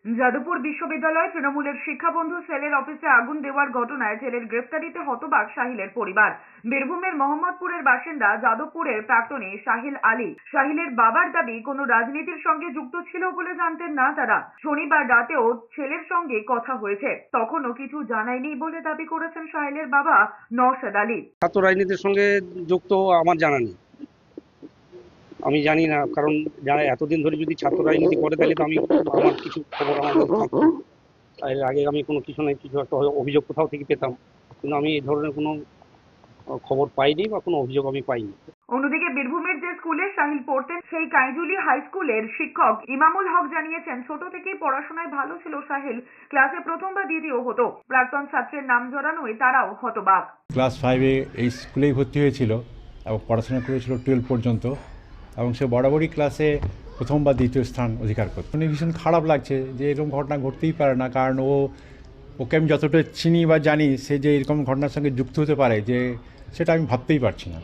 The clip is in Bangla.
যাদবপুর বিশ্ববিদ্যালয় তৃণমূলের শিক্ষাবন্ধু সেলের অফিসে আগুন দেওয়ার ঘটনায় ছেলের গ্রেফতারিতে হতবাক সাহিলের পরিবার। বীরভূমের মোহাম্মদপুরের বাসিন্দা যাদবপুরের প্রাক্তনী সাহিল আলী। সাহিলের বাবার দাবি কোনো রাজনীতির সঙ্গে যুক্ত ছিল বলে জানতেন না তারা। শনিবার রাতেও ছেলের সঙ্গে কথা হয়েছে, তখনও কিছু জানায়নি বলে দাবি করেছেন সাহিলের বাবা নওশাদ আলী। ছাত্র রাজনীতির সঙ্গে যুক্ত আমার জানা নেই, আমি জানি না, কারণ যারা এতদিন ধরে যদি ছাত্র রাজনীতি করে তাহলে তো আমার কিছু খবর আমার কাছে থাকতো। এর আগে আমি কোনো কিছু না কিছু একটা অভিযোগ কোথাও থেকে পেতাম, কিন্তু আমি এই ধরনের কোনো খবর পাইনি বা কোনো অভিযোগ আমি পাইনি। অন্যদিকে বীরভূমের যে স্কুলে সাহিল পড়তেন সেই কাইজুলি হাই স্কুলের শিক্ষক ইমামুল হক জানিয়েছেন, ছোট থেকেই পড়াশোনায় ভালো ছিল সাহিল। ক্লাসে প্রথম বা দ্বিতীয় হতো। প্রাক্তন ছাত্রের নাম জড়ানোয় তারাও হতবাক। ক্লাস 5-এ এই স্কুলেই ভর্তি হয়েছিল এবং পড়াশোনা করেছিল 12 পর্যন্ত, এবং সে বরাবরই ক্লাসে প্রথম বা দ্বিতীয় স্থান অধিকার করত। মানে ভীষণ খারাপ লাগছে যে এরকম ঘটনা ঘটতেই পারে না, কারণ ওকে আমি যতটা চিনি বা জানি সে যে এরকম ঘটনার সঙ্গে যুক্ত হতে পারে যে সেটা আমি ভাবতেই পারছি না।